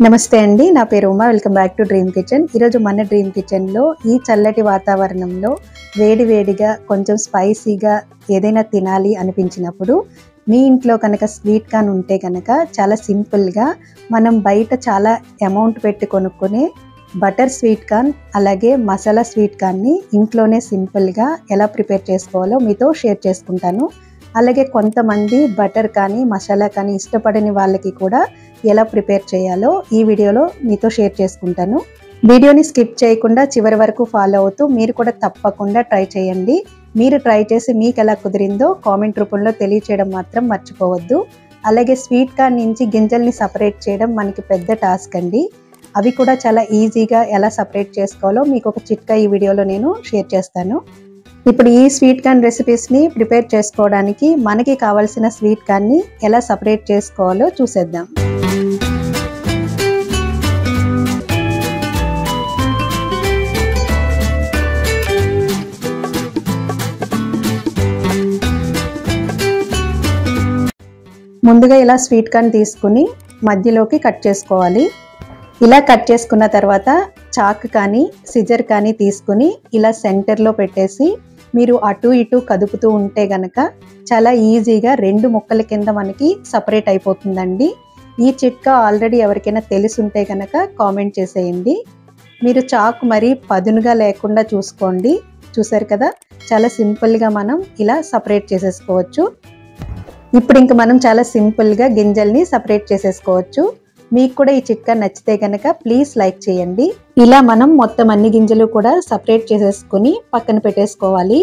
నమస్తే అండి, నా పేరు Uma. Welcome back to dream kitchen. ఈరోజు మన డ్రీమ్ కిచెన్లో ఈ చల్లటి వాతావరణంలో వేడివేడిగా కొంచెం స్పైసీగా ఏదైనా తినాలి అనిపించినప్పుడు మీ ఇంట్లో కనుక స్వీట్ కార్న్ ఉంటే కనుక చాలా సింపుల్గా మనం బయట చాలా అమౌంట్ పెట్టి కొనుక్కునే బటర్ స్వీట్ కార్న్ అలాగే మసాలా స్వీట్ కార్న్ని ఇంట్లోనే సింపుల్గా ఎలా ప్రిపేర్ చేసుకోవాలో మీతో షేర్ చేసుకుంటాను. అలాగే కొంతమంది బటర్ కానీ మసాలా కానీ ఇష్టపడని వాళ్ళకి కూడా ఎలా ప్రిపేర్ చేయాలో ఈ వీడియోలో మీతో షేర్ చేసుకుంటాను. వీడియోని స్కిప్ చేయకుండా చివరి వరకు ఫాలో అవుతూ మీరు కూడా తప్పకుండా ట్రై చేయండి. మీరు ట్రై చేసి మీకు ఎలా కుదిరిందో కామెంట్ రూపంలో తెలియచేయడం మాత్రం మర్చిపోవద్దు. అలాగే స్వీట్ కార్న్ నుంచి గింజల్ని సపరేట్ చేయడం మనకి పెద్ద టాస్క్ అండి. అవి కూడా చాలా ఈజీగా ఎలా సపరేట్ చేసుకోవాలో మీకు ఒక చిట్కా ఈ వీడియోలో నేను షేర్ చేస్తాను. ఇప్పుడు ఈ స్వీట్ కార్న్ రెసిపీస్ని ప్రిపేర్ చేసుకోవడానికి మనకి కావాల్సిన స్వీట్ కార్న్ని ఎలా సపరేట్ చేసుకోవాలో చూసేద్దాం. ముందుగా ఇలా స్వీట్ కార్న్ తీసుకుని మధ్యలోకి కట్ చేసుకోవాలి. ఇలా కట్ చేసుకున్న తర్వాత చాక్ కానీ సిజర్ కానీ తీసుకుని ఇలా సెంటర్లో పెట్టేసి మీరు అటు ఇటు కదుపుతూ ఉంటే గనక చాలా ఈజీగా రెండు ముక్కల కింద మనకి సపరేట్ అయిపోతుందండి. ఈ చిట్కా ఆల్రెడీ ఎవరికైనా తెలుసుంటే కనుక కామెంట్ చేసేయండి. మీరు చాక్ మరీ పదునుగా లేకుండా చూసుకోండి. చూసారు కదా, చాలా సింపుల్గా మనం ఇలా సపరేట్ చేసేసుకోవచ్చు. ఇప్పుడు ఇంక మనం చాలా సింపుల్గా గింజల్ని సపరేట్ చేసేసుకోవచ్చు. మీకు కూడా ఈ చిట్కా నచ్చితే కనుక ప్లీజ్ లైక్ చేయండి. ఇలా మనం మొత్తం అన్ని గింజలు కూడా సపరేట్ చేసేసుకుని పక్కన పెట్టేసుకోవాలి.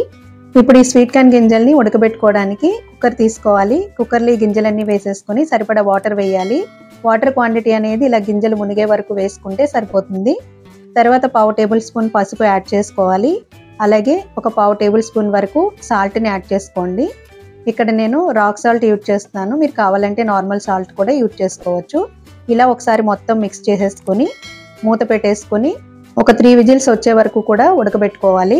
ఇప్పుడు ఈ స్వీట్ కార్న్ గింజల్ని ఉడకబెట్టుకోవడానికి కుక్కర్ తీసుకోవాలి. కుక్కర్లో ఈ గింజలన్నీ వేసేసుకుని సరిపడా వాటర్ వేయాలి. వాటర్ క్వాంటిటీ అనేది ఇలా గింజలు మునిగే వరకు వేసుకుంటే సరిపోతుంది. తర్వాత 1/2 టేబుల్ స్పూన్ పసుపు యాడ్ చేసుకోవాలి. అలాగే ఒక 1/2 టేబుల్ స్పూన్ వరకు సాల్ట్ని యాడ్ చేసుకోండి. ఇక్కడ నేను రాక్ సాల్ట్ యూజ్ చేస్తున్నాను. మీరు కావాలంటే నార్మల్ సాల్ట్ కూడా యూజ్ చేసుకోవచ్చు. ఇలా ఒకసారి మొత్తం మిక్స్ చేసేసుకొని మూత పెట్టేసుకొని ఒక 3 విజిల్స్ వచ్చే వరకు కూడా ఉడకబెట్టుకోవాలి.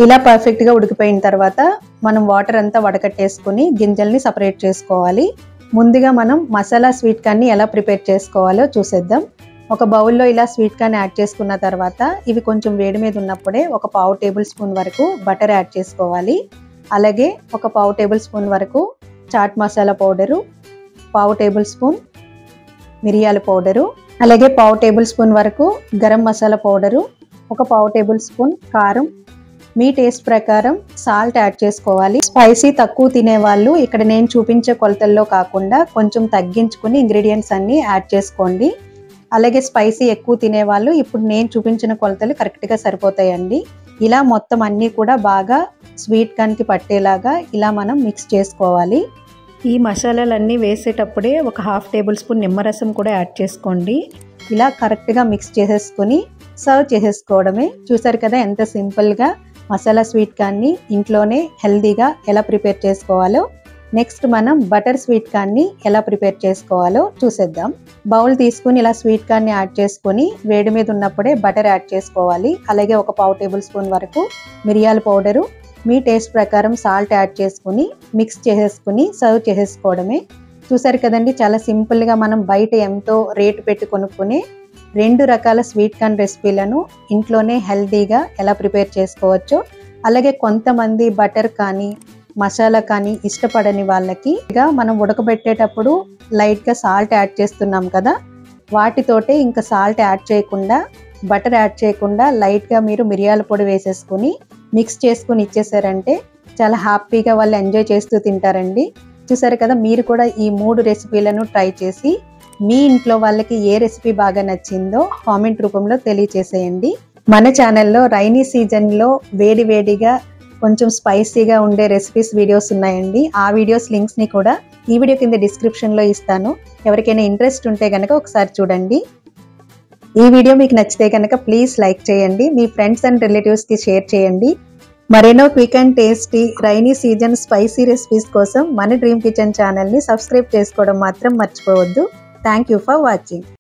ఇలా పర్ఫెక్ట్గా ఉడికిపోయిన తర్వాత మనం వాటర్ అంతా వడకట్టేసుకొని గింజల్ని సపరేట్ చేసుకోవాలి. ముందుగా మనం మసాలా స్వీట్ కార్న్ని ఎలా ప్రిపేర్ చేసుకోవాలో చూసేద్దాం. ఒక బౌల్లో ఇలా స్వీట్ కార్న్ యాడ్ చేసుకున్న తర్వాత ఇవి కొంచెం వేడి మీద ఉన్నప్పుడే ఒక 1/2 టేబుల్ స్పూన్ వరకు బటర్ యాడ్ చేసుకోవాలి. అలాగే ఒక 1/2 టేబుల్ స్పూన్ వరకు chaat masala powder, 1/2 tablespoon మిరియాల పౌడరు, అలాగే 1/2 టేబుల్ స్పూన్ వరకు గరం మసాలా పౌడరు, ఒక 1/2 టేబుల్ స్పూన్ కారం, మీ టేస్ట్ ప్రకారం సాల్ట్ యాడ్ చేసుకోవాలి. స్పైసీ తక్కువ తినేవాళ్ళు ఇక్కడ నేను చూపించే కొలతల్లో కాకుండా కొంచెం తగ్గించుకుని ఇంగ్రీడియంట్స్ అన్నీ యాడ్ చేసుకోండి. అలాగే స్పైసీ ఎక్కువ తినేవాళ్ళు ఇప్పుడు నేను చూపించిన కొలతలు కరెక్ట్గా సరిపోతాయండి. ఇలా మొత్తం అన్నీ కూడా బాగా స్వీట్ కార్న్కి పట్టేలాగా ఇలా మనం మిక్స్ చేసుకోవాలి. ఈ మసాలాలన్నీ వేసేటప్పుడే ఒక 1/2 టేబుల్ స్పూన్ నిమ్మరసం కూడా యాడ్ చేసుకోండి. ఇలా కరెక్ట్గా మిక్స్ చేసేసుకొని సర్వ్ చేసేసుకోవడమే. చూసారు కదా ఎంత సింపుల్గా మసాలా స్వీట్ కార్న్ని ఇంట్లోనే హెల్దీగా ఎలా ప్రిపేర్ చేసుకోవాలో. నెక్స్ట్ మనం బటర్ స్వీట్ కార్న్ని ఎలా ప్రిపేర్ చేసుకోవాలో చూసేద్దాం. బౌల్ తీసుకుని ఇలా స్వీట్ కార్న్ని యాడ్ చేసుకొని వేడి మీద ఉన్నప్పుడే బటర్ యాడ్ చేసుకోవాలి. అలాగే ఒక 1/2 టేబుల్ స్పూన్ వరకు మిరియాల పౌడరు, మీ టేస్ట్ ప్రకారం సాల్ట్ యాడ్ చేసుకుని మిక్స్ చేసేసుకుని సర్వ్ చేసేసుకోవడమే. చూసారు కదండి, చాలా సింపుల్గా మనం బయట ఎంతో రేటు పెట్టి కొనుక్కునే 2 రకాల స్వీట్ కార్న్ రెసిపీలను ఇంట్లోనే హెల్తీగా ఎలా ప్రిపేర్ చేసుకోవచ్చో. అలాగే కొంతమంది బటర్ కానీ మసాలా కానీ ఇష్టపడని వాళ్ళకి మనం ఉడకబెట్టేటప్పుడు లైట్గా సాల్ట్ యాడ్ చేస్తున్నాం కదా, వాటితోటే ఇంకా సాల్ట్ యాడ్ చేయకుండా బటర్ యాడ్ చేయకుండా లైట్గా మీరు మిరియాల పొడి వేసేసుకుని మిక్స్ చేసుకుని ఇచ్చేసారంటే చాలా హ్యాపీగా వాళ్ళు ఎంజాయ్ చేస్తూ తింటారండి. చూసారు కదా, మీరు కూడా ఈ 3 రెసిపీలను ట్రై చేసి మీ ఇంట్లో వాళ్ళకి ఏ రెసిపీ బాగా నచ్చిందో కామెంట్ రూపంలో తెలియచేసేయండి. మన ఛానల్లో రైనీ సీజన్లో వేడివేడిగా కొంచెం స్పైసీగా ఉండే రెసిపీస్ వీడియోస్ ఉన్నాయండి. ఆ వీడియోస్ లింక్స్ని కూడా ఈ వీడియో కింద డిస్క్రిప్షన్లో ఇస్తాను. ఎవరికైనా ఇంట్రెస్ట్ ఉంటే కనుక ఒకసారి చూడండి. ఈ వీడియో మీకు నచ్చితే కనుక ప్లీజ్ లైక్ చేయండి. మీ ఫ్రెండ్స్ అండ్ రిలేటివ్స్కి షేర్ చేయండి. మరెన్నో quick and tasty rainy season spicy recipes కోసం మన డ్రీమ్ కిచెన్ ఛానల్ని సబ్స్క్రైబ్ చేసుకోవడం మాత్రం మర్చిపోవద్దు. Thank you for watching.